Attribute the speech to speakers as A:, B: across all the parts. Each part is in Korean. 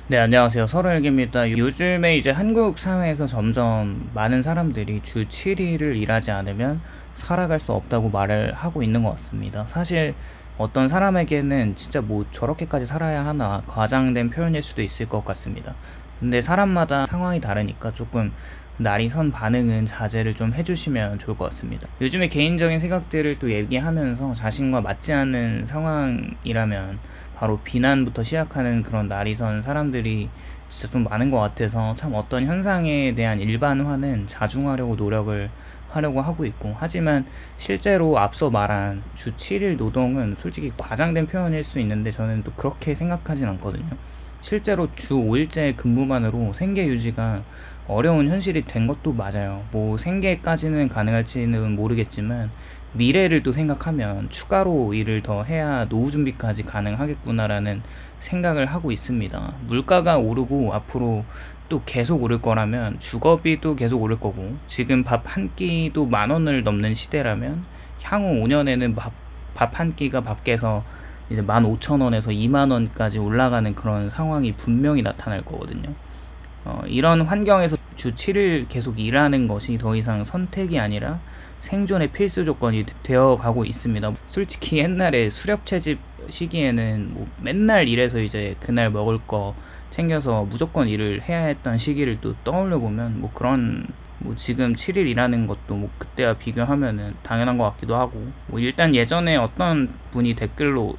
A: 네, 안녕하세요. 서로엘기입니다. 요즘에 이제 한국 사회에서 점점 많은 사람들이 주 7일을 일하지 않으면 살아갈 수 없다고 말을 하고 있는 것 같습니다. 사실 어떤 사람에게는 진짜 뭐 저렇게까지 살아야 하나 과장된 표현일 수도 있을 것 같습니다. 근데 사람마다 상황이 다르니까 조금 날이 선 반응은 자제를 좀 해주시면 좋을 것 같습니다. 요즘에 개인적인 생각들을 또 얘기하면서 자신과 맞지 않는 상황이라면 바로 비난부터 시작하는 그런 날이 선 사람들이 진짜 좀 많은 것 같아서 참 어떤 현상에 대한 일반화는 자중하려고 노력을 하려고 하고 있고, 하지만 실제로 앞서 말한 주 7일 노동은 솔직히 과장된 표현일 수 있는데 저는 또 그렇게 생각하진 않거든요. 실제로 주 5일제 근무만으로 생계 유지가 어려운 현실이 된 것도 맞아요. 뭐 생계까지는 가능할지는 모르겠지만 미래를 또 생각하면 추가로 일을 더 해야 노후 준비까지 가능하겠구나라는 생각을 하고 있습니다. 물가가 오르고 앞으로 또 계속 오를 거라면 주거비도 계속 오를 거고, 지금 밥 한 끼도 10,000원을 넘는 시대라면 향후 5년에는 밥 한 끼가 밖에서 이제 15,000원에서 20,000원까지 올라가는 그런 상황이 분명히 나타날 거거든요. 이런 환경에서 주 7일 계속 일하는 것이 더 이상 선택이 아니라 생존의 필수 조건이 되어 가고 있습니다. 솔직히 옛날에 수렵채집 시기에는 뭐 맨날 일해서 이제 그날 먹을 거 챙겨서 무조건 일을 해야 했던 시기를 또 떠올려 보면 뭐 그런 뭐 지금 7일 일하는 것도 뭐 그때와 비교하면은 당연한 것 같기도 하고, 뭐 일단 예전에 어떤 분이 댓글로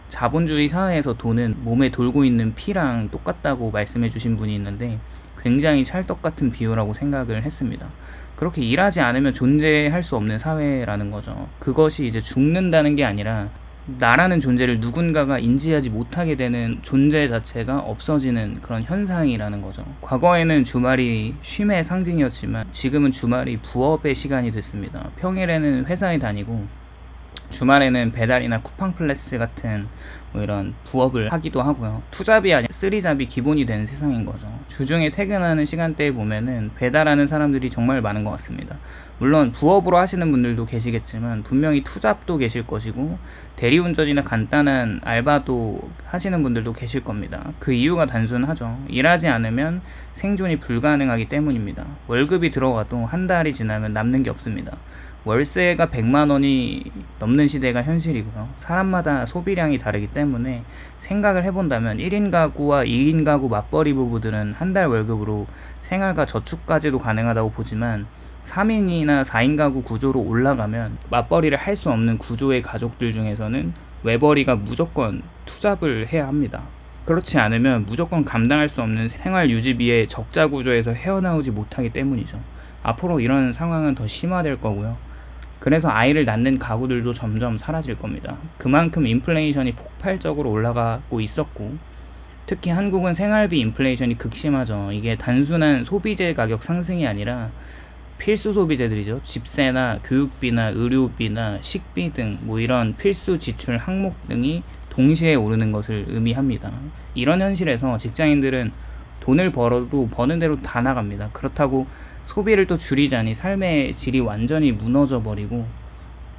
A: 자본주의 사회에서 돈은 몸에 돌고 있는 피랑 똑같다고 말씀해 주신 분이 있는데 굉장히 찰떡 같은 비유라고 생각을 했습니다. 그렇게 일하지 않으면 존재할 수 없는 사회라는 거죠. 그것이 이제 죽는다는 게 아니라 나라는 존재를 누군가가 인지하지 못하게 되는 존재 자체가 없어지는 그런 현상이라는 거죠. 과거에는 주말이 쉼의 상징이었지만 지금은 주말이 부업의 시간이 됐습니다. 평일에는 회사에 다니고 주말에는 배달이나 쿠팡 플러스 같은 뭐 이런 부업을 하기도 하고요. 투잡이 아니라 쓰리잡이 기본이 된 세상인 거죠. 주중에 퇴근하는 시간대에 보면은 배달하는 사람들이 정말 많은 것 같습니다. 물론 부업으로 하시는 분들도 계시겠지만 분명히 투잡도 계실 것이고 대리운전이나 간단한 알바도 하시는 분들도 계실 겁니다. 그 이유가 단순하죠. 일하지 않으면 생존이 불가능하기 때문입니다. 월급이 들어가도 한 달이 지나면 남는 게 없습니다. 월세가 100만 원이 넘는 시대가 현실이고요. 사람마다 소비량이 다르기 때문에 생각을 해본다면 1인 가구와 2인 가구 맞벌이 부부들은 한 달 월급으로 생활과 저축까지도 가능하다고 보지만 3인이나 4인 가구 구조로 올라가면 맞벌이를 할 수 없는 구조의 가족들 중에서는 외벌이가 무조건 투잡을 해야 합니다. 그렇지 않으면 무조건 감당할 수 없는 생활 유지비의 적자 구조에서 헤어나오지 못하기 때문이죠. 앞으로 이런 상황은 더 심화될 거고요. 그래서 아이를 낳는 가구들도 점점 사라질 겁니다. 그만큼 인플레이션이 폭발적으로 올라가고 있었고, 특히 한국은 생활비 인플레이션이 극심하죠. 이게 단순한 소비재 가격 상승이 아니라 필수 소비재들이죠. 집세나 교육비나 의료비나 식비 등 뭐 이런 필수 지출 항목 등이 동시에 오르는 것을 의미합니다. 이런 현실에서 직장인들은 돈을 벌어도 버는 대로 다 나갑니다. 그렇다고 소비를 또 줄이자니 삶의 질이 완전히 무너져 버리고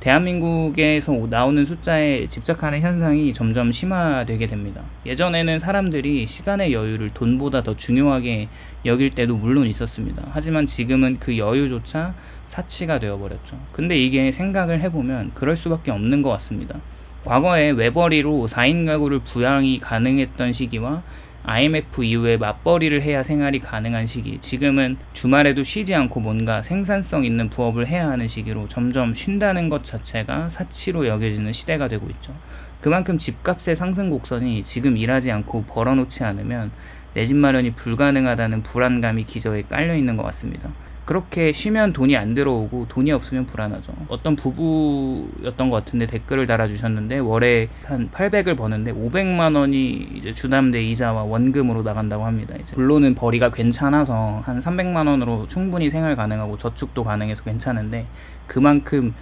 A: 대한민국에서 나오는 숫자에 집착하는 현상이 점점 심화되게 됩니다. 예전에는 사람들이 시간의 여유를 돈보다 더 중요하게 여길 때도 물론 있었습니다. 하지만 지금은 그 여유조차 사치가 되어버렸죠. 근데 이게 생각을 해보면 그럴 수밖에 없는 것 같습니다. 과거에 외벌이로 4인 가구를 부양이 가능했던 시기와 IMF 이후에 맞벌이를 해야 생활이 가능한 시기, 지금은 주말에도 쉬지 않고 뭔가 생산성 있는 부업을 해야 하는 시기로 점점 쉰다는 것 자체가 사치로 여겨지는 시대가 되고 있죠. 그만큼 집값의 상승 곡선이 지금 일하지 않고 벌어놓지 않으면 내 집 마련이 불가능하다는 불안감이 기저에 깔려있는 것 같습니다. 그렇게 쉬면 돈이 안 들어오고 돈이 없으면 불안하죠. 어떤 부부였던 것 같은데 댓글을 달아주셨는데 월에 한 800을 버는데 500만 원이 이제 주담대 이자와 원금으로 나간다고 합니다. 이제 물론은 벌이가 괜찮아서 한 300만 원으로 충분히 생활 가능하고 저축도 가능해서 괜찮은데 그만큼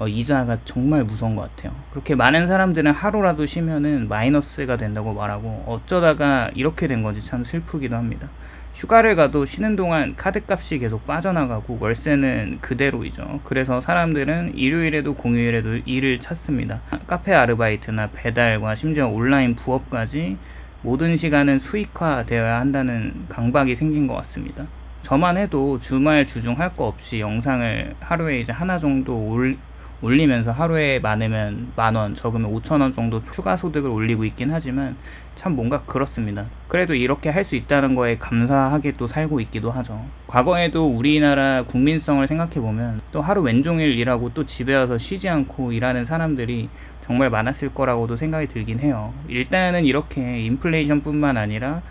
A: 이자가 정말 무서운 것 같아요. 그렇게 많은 사람들은 하루라도 쉬면은 마이너스가 된다고 말하고 어쩌다가 이렇게 된 건지 참 슬프기도 합니다. 휴가를 가도 쉬는 동안 카드값이 계속 빠져나가고 월세는 그대로이죠. 그래서 사람들은 일요일에도 공휴일에도 일을 찾습니다. 카페 아르바이트나 배달과 심지어 온라인 부업까지 모든 시간은 수익화되어야 한다는 강박이 생긴 것 같습니다. 저만 해도 주말 주중 할 거 없이 영상을 하루에 이제 하나 정도 올리면서 하루에 많으면 10,000원, 적으면 5,000원 정도 추가 소득을 올리고 있긴 하지만 참 뭔가 그렇습니다. 그래도 이렇게 할 수 있다는 거에 감사하게 또 살고 있기도 하죠. 과거에도 우리나라 국민성을 생각해보면 또 하루 왼종일 일하고 또 집에 와서 쉬지 않고 일하는 사람들이 정말 많았을 거라고도 생각이 들긴 해요. 일단은 이렇게 인플레이션 뿐만 아니라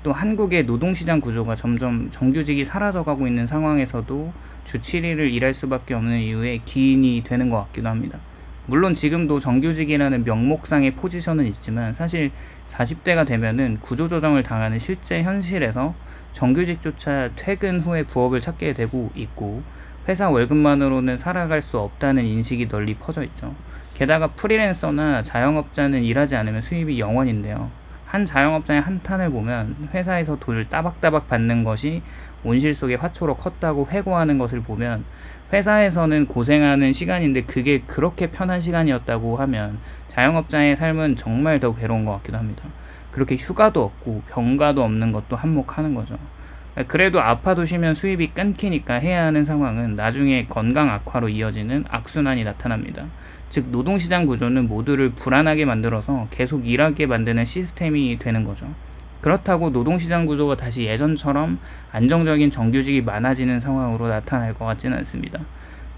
A: 또 한국의 노동시장 구조가 점점 정규직이 사라져가고 있는 상황에서도 주 7일을 일할 수밖에 없는 이유의 기인이 되는 것 같기도 합니다. 물론 지금도 정규직이라는 명목상의 포지션은 있지만 사실 40대가 되면은 구조조정을 당하는 실제 현실에서 정규직조차 퇴근 후에 부업을 찾게 되고 있고 회사 월급만으로는 살아갈 수 없다는 인식이 널리 퍼져 있죠. 게다가 프리랜서나 자영업자는 일하지 않으면 수입이 0원인데요. 한 자영업자의 한탄을 보면 회사에서 돈을 따박따박 받는 것이 온실 속의 화초로 컸다고 회고하는 것을 보면 회사에서는 고생하는 시간인데 그게 그렇게 편한 시간이었다고 하면 자영업자의 삶은 정말 더 괴로운 것 같기도 합니다. 그렇게 휴가도 없고 병가도 없는 것도 한몫하는 거죠. 그래도 아파도 쉬면 수입이 끊기니까 해야 하는 상황은 나중에 건강 악화로 이어지는 악순환이 나타납니다. 즉 노동시장 구조는 모두를 불안하게 만들어서 계속 일하게 만드는 시스템이 되는 거죠. 그렇다고 노동시장 구조가 다시 예전처럼 안정적인 정규직이 많아지는 상황으로 나타날 것 같지는 않습니다.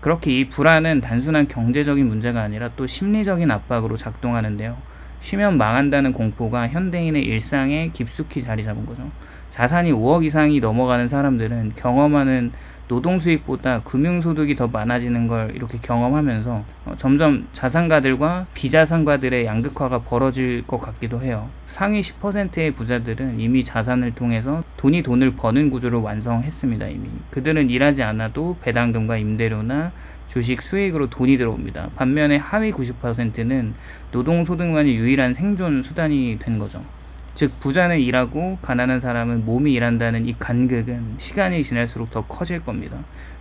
A: 그렇게 이 불안은 단순한 경제적인 문제가 아니라 또 심리적인 압박으로 작동하는데요. 쉬면 망한다는 공포가 현대인의 일상에 깊숙이 자리 잡은 거죠. 자산이 5억 이상이 넘어가는 사람들은 경험하는 노동 수익보다 금융소득이 더 많아지는 걸 이렇게 경험하면서 점점 자산가들과 비자산가들의 양극화가 벌어질 것 같기도 해요. 상위 10%의 부자들은 이미 자산을 통해서 돈을 버는 구조를 완성했습니다. 이미 그들은 일하지 않아도 배당금과 임대료나 주식 수익으로 돈이 들어옵니다. 반면에 하위 90%는 노동소득만이 유일한 생존 수단이 된 거죠. 즉 부자는 일하고 가난한 사람은 몸이 일한다는 이 간극은 시간이 지날수록 더 커질 겁니다.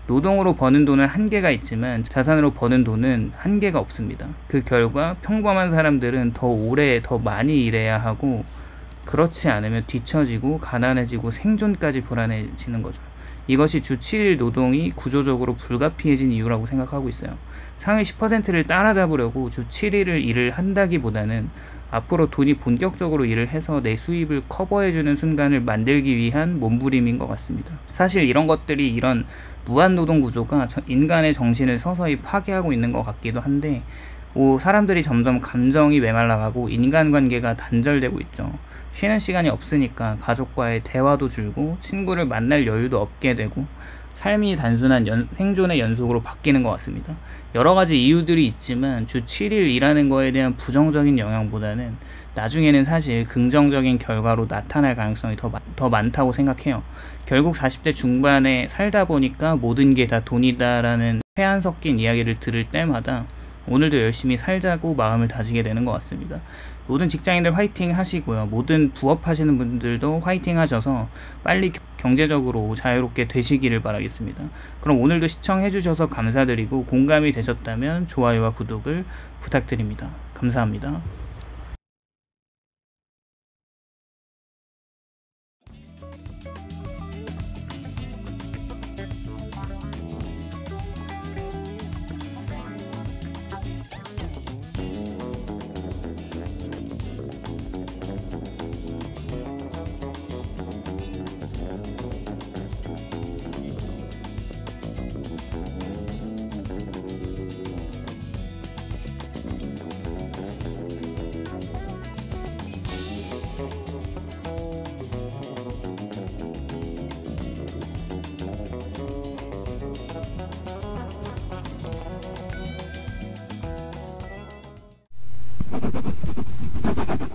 A: 노동으로 버는 돈은 한계가 있지만 자산으로 버는 돈은 한계가 없습니다. 그 결과 평범한 사람들은 더 오래 더 많이 일해야 하고 그렇지 않으면 뒤처지고 가난해지고 생존까지 불안해지는 거죠. 이것이 주 7일 노동이 구조적으로 불가피해진 이유라고 생각하고 있어요. 상위 10%를 따라잡으려고 주 7일을 일을 한다기보다는 앞으로 돈이 본격적으로 일을 해서 내 수입을 커버해주는 순간을 만들기 위한 몸부림인 것 같습니다. 사실 이런 것들이 이런 무한노동 구조가 인간의 정신을 서서히 파괴하고 있는 것 같기도 한데 사람들이 점점 감정이 메말라가고 인간관계가 단절되고 있죠. 쉬는 시간이 없으니까 가족과의 대화도 줄고 친구를 만날 여유도 없게 되고 삶이 단순한 생존의 연속으로 바뀌는 것 같습니다. 여러 가지 이유들이 있지만 주 7일 일하는 거에 대한 부정적인 영향보다는 나중에는 사실 긍정적인 결과로 나타날 가능성이 더 많다고 생각해요. 결국 40대 중반에 살다 보니까 모든 게 다 돈이다라는 회한 섞인 이야기를 들을 때마다 오늘도 열심히 살자고 마음을 다지게 되는 것 같습니다. 모든 직장인들 화이팅 하시고요. 모든 부업 하시는 분들도 화이팅 하셔서 빨리 경제적으로 자유롭게 되시기를 바라겠습니다. 그럼 오늘도 시청해 주셔서 감사드리고 공감이 되셨다면 좋아요와 구독을 부탁드립니다. 감사합니다.